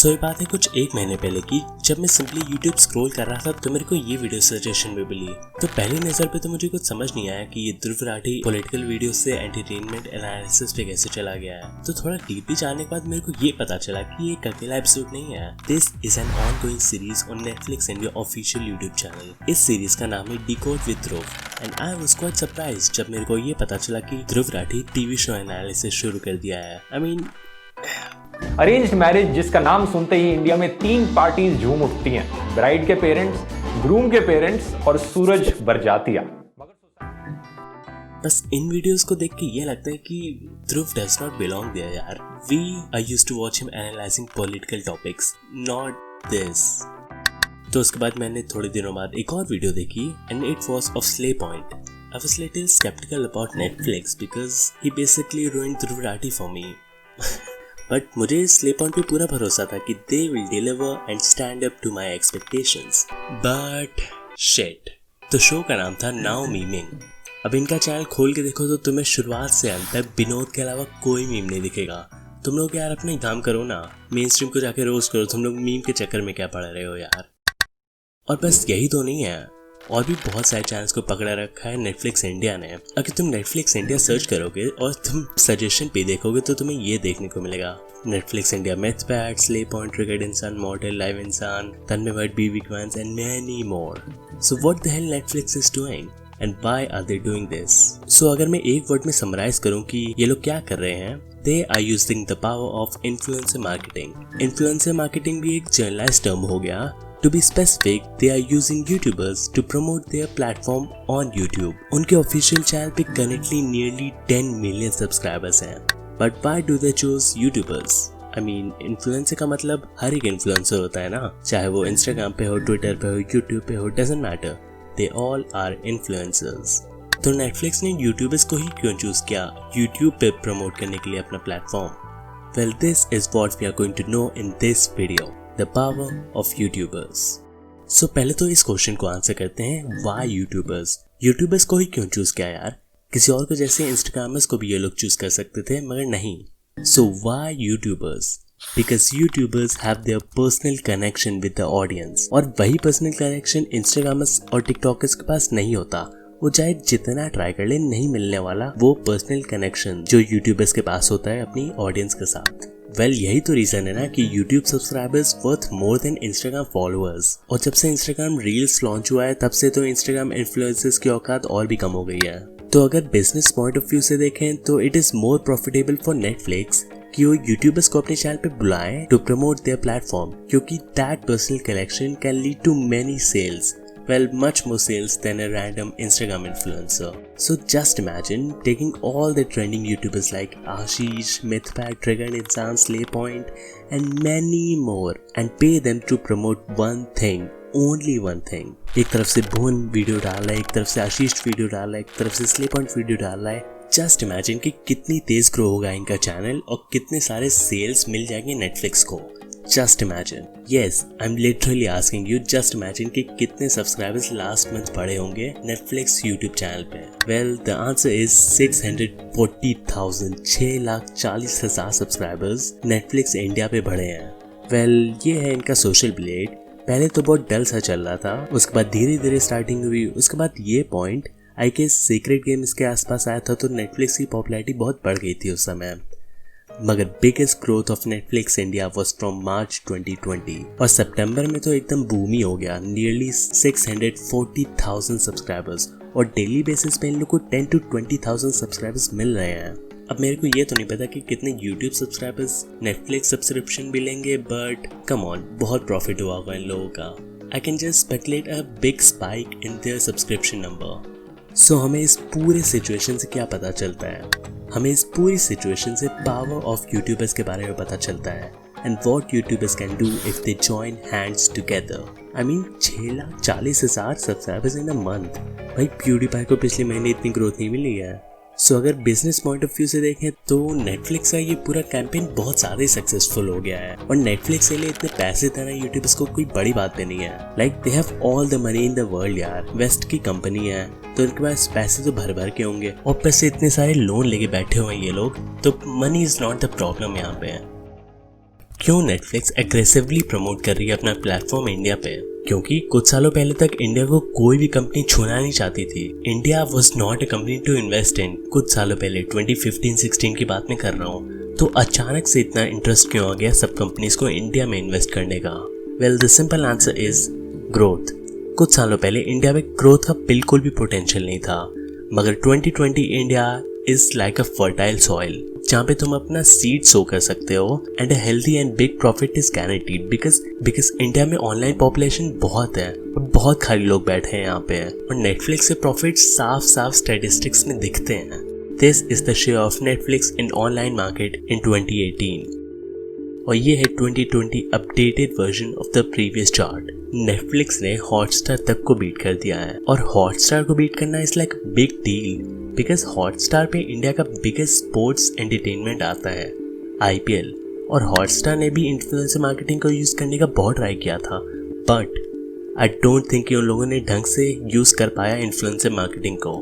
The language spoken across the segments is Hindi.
ये बात है कुछ एक महीने पहले की, जब मैं सिंपली YouTube स्क्रॉल कर रहा था तो मेरे को ये वीडियो सजेशन में मिली। तो पहली नजर पे तो मुझे कुछ समझ नहीं आया कि ये ध्रुव राठी पॉलिटिकल वीडियो से एंटरटेनमेंट एनालिसिस पे कैसे चला गया है। तो थोड़ा डीपली जानने के बाद मेरे को ये पता चला कि ये एक अकेला एपिसोड नहीं है। This is an ongoing series on Netflix India official YouTube channel. इस सीरीज का नाम है decode with Dhruv and I was quite surprised जब मेरे को ये पता चला कि Dhruv Rathee TV show analysis शुरू कर दिया है। आई मीन अरेंज्ड मैरिज जिसका नाम सुनते ही इंडिया में 3 पार्टीज झूम उठती हैं, ब्राइड के पेरेंट्स, ग्रूम के पेरेंट्स और सूरज बरजातिया। बस इन वीडियोस को देख के ये लगता है कि Dhruv does not belong there यार। We I used to watch him analysing political topics, not this. तो उसके बाद मैंने थोड़े दिनों बाद एक और वीडियो देखी and it was of slay point. I was little skeptical about Netflix because he basically ruined Dhruv Rathi for me. But मुझे स्ले पॉइंट पे पूरा भरोसा था कि they will deliver and stand up to my expectations. But shit. तो शो का नाम था नाउ मीमिंग। अब इनका चैनल खोल के देखो तो तुम्हें शुरुआत से अंत तक विनोद के अलावा कोई मीम नहीं दिखेगा। तुम लोग यार अपना काम करो ना, मेन स्ट्रीम को जाके रोस्ट करो। तुम लोग मीम के चक्कर में क्या पड़ रहे हो यार। और बस यही तो नहीं है, और भी बहुत सारे चैनल्स को पकड़ा रखा है नेटफ्लिक्स इंडिया ने। अगर तुम नेटफ्लिक्स इंडिया सर्च करोगे और तुम सजेशन पे देखोगे तो तुम्हें ये देखने को मिलेगा, Netflix India Mythpat, slay point, triggered Insaan, model, live Insaan, Tanmay Bhat, बीवी क्वांस and many more. So what the hell Netflix is doing and why are they doing this? So अगर मैं एक वर्ड में समराइज करूं कि ये लोग क्या कर रहे हैं, they are using the power of influencer marketing. Influencer marketing भी एक जनरलाइज्ड टर्म हो गया। To be specific, they are using YouTubers to promote their platform on YouTube. उनके ऑफिशियल चैनल पे currently nearly 10 million subscribers हैं। But why do they choose YouTubers? I mean, influencer का मतलब हर एक influencer होता है ना, चाहे वो Instagram पे हो, Twitter पे हो, YouTube पे हो, doesn't matter. They all are influencers. तो Netflix ने YouTubers को ही क्यों चूज किया YouTube पे प्रमोट करने के लिए अपना platform? Well, this is what we are going to know in this video. The power of YouTubers. So पहले तो इस क्वेश्चन को आंसर करते हैं, why YouTubers? YouTubers को ही क्यों चूज किया यार? किसी और को जैसे इंस्टाग्रामर्स को भी ये लोग चूज कर सकते थे, मगर नहीं। So why YouTubers? Because YouTubers have their personal connection with the audience. और वही personal connection इंस्टाग्रामर्स और टिकटॉकर्स के पास नहीं होता। वो चाहे जितना ट्राई कर ले, नहीं मिलने वाला वो पर्सनल कनेक्शन जो यूट्यूबर्स के पास होता है अपनी ऑडियंस के साथ। वेल यही तो रीजन है ना कि YouTube subscribers worth more than Instagram followers. और जब से इंस्टाग्राम रील्स लॉन्च हुआ है तब से तो इंस्टाग्राम इन्फ्लुएंसर्स की औकात और भी कम हो गई है। तो अगर बिजनेस पॉइंट ऑफ व्यू से देखें तो it is more profitable for Netflix कि वो यूट्यूबर्स को अपने चैनल पे बुलाएं टू प्रमोट देयर प्लेटफॉर्म, क्योंकि that personal connection can lead to many sales. Well, much more sales than a random Instagram influencer. So just imagine taking all the trending YouTubers like Ashish, Mythpack, Triggered Insan, Slaypoint and many more and pay them to promote one thing, only one thing. एक तरफ से भुवन वीडियो डाल रहा है, एक तरफ से आशीष वीडियो डाल रहा है, एक तरफ से Slaypoint वीडियो डाल रहा है। जस्ट इमेजिन कि कितनी तेज ग्रो होगा इनका चैनल और कितने सारे सेल्स मिल जाएंगे नेटफ्लिक्स को। Just imagine. Yes, I'm literally asking you, just imagine कि कितने सब्सक्राइबर्स लास्ट मंथ बढ़े होंगे Netflix YouTube चैनल पे। Well, the answer is 640,000, 640,000 subscribers Netflix India पे बढ़े हैं। Well, ये है इनका सोशल ब्लेड। पहले तो बहुत डल सा चल रहा था, उसके बाद धीरे धीरे स्टार्टिंग हुई, उसके बाद ये point I guess secret games के आसपास आया था तो Netflix की पॉपुलैरिटी बहुत बढ़ गई थी उस समय। मगर biggest growth of Netflix India was from March 2020 और सितंबर में तो एकदम बूम ही हो गया, नियरली 640,000 सब्सक्राइबर्स और डेली बेसिस पे इन लोग को 10 to 20,000 सब्सक्राइबर्स मिल रहे हैं। अब मेरे को ये तो नहीं पता कि कितने YouTube सब्सक्राइबर्स नेटफ्लिक्स सब्सक्रिप्शन भी लेंगे, बट कम ऑन, बहुत प्रॉफिट हुआ होगा इन लोगों का। I can just speculate a big spike in their subscription number. So हमें इस पूरे सिचुएशन से क्या पता चलता है? हमें इस पूरी सिचुएशन से पावर ऑफ यूट्यूबर्स के बारे में पता चलता है and what YouTubers can do if they join hands together. I mean 640,000 subscribers in a month. भाई प्यूडीपाई को पिछले महीने इतनी ग्रोथ नहीं मिली है। सो अगर बिजनेस पॉइंट ऑफ व्यू से देखें तो नेटफ्लिक्स का ये पूरा कैंपेन बहुत ज़्यादा सक्सेसफुल हो गया है और नेटफ्लिक्स के लिए इतने पैसे देना यूट्यूबर्स को कोई बड़ी बात नहीं है। Like they have all the money in the world यार, वेस्ट की कंपनी है तो उनके पास पैसे तो भर भर के होंगे और पैसे इतने सारे लोन लेके बैठे हुए हैं ये लोग, तो money is not the problem यहाँ पे। क्यों नेटफ्लिक्स एग्रेसिवली प्रमोट कर रही है अपना प्लेटफॉर्म इंडिया पे? क्योंकि कुछ सालों पहले तक इंडिया को कोई भी कंपनी छूना नहीं चाहती थी। India was not a company to invest in. कुछ सालों पहले 2015-16 की बात मैं कर रहा हूँ। तो अचानक से इतना इंटरेस्ट क्यों आ गया सब कंपनीज को इंडिया में इन्वेस्ट करने का? Well, the simple answer is growth. कुछ सालों पहले इंडिया में ग्रोथ का बिल्कुल भी पोटेंशियल नहीं था, मगर 2020 India is like a fertile soil जहाँ पे तुम अपना सीड सो कर सकते हो and a healthy and big profit is guaranteed because India में ऑनलाइन पॉपुलेशन बहुत है और बहुत खाली लोग बैठे हैं यहाँ पे और नेटफ्लिक्स के प्रॉफिट साफ साफ स्टैटिस्टिक्स में दिखते हैं। This is the share of Netflix in online market in 2018 और ये है 2020 updated version of the previous chart. Netflix ने हॉटस्टार तक को बीट कर दिया है और हॉटस्टार को बीट करना is like big deal because Hotstar पे इंडिया का बिगेस्ट स्पोर्ट्स एंटरटेनमेंट आता है, IPL। और हॉटस्टार ने भी इन्फ्लुएंसर मार्केटिंग को यूज करने का बहुत ट्राई किया था, बट आई डोंट थिंक कि उन लोगों ने ढंग से यूज कर पाया इन्फ्लुएंसर मार्केटिंग को।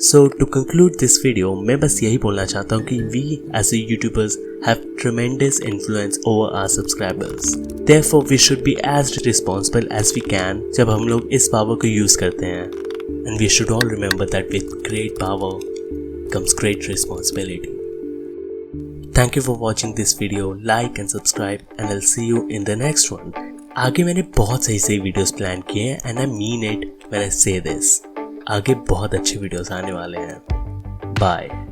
So to conclude this video, मैं बस यही बोलना चाहता हूँ कि we as a YouTubers have tremendous influence over our subscribers. Therefore, we should be as responsible as we can जब हम लोग इस power को use करते हैं. And we should all remember that with great power comes great responsibility. Thank you for watching this video. Like and subscribe and I'll see you in the next one. आगे मैंने बहुत सही वीडियोस प्लान किए हैं and I mean it when I say this. आगे बहुत अच्छे वीडियोस आने वाले हैं. Bye.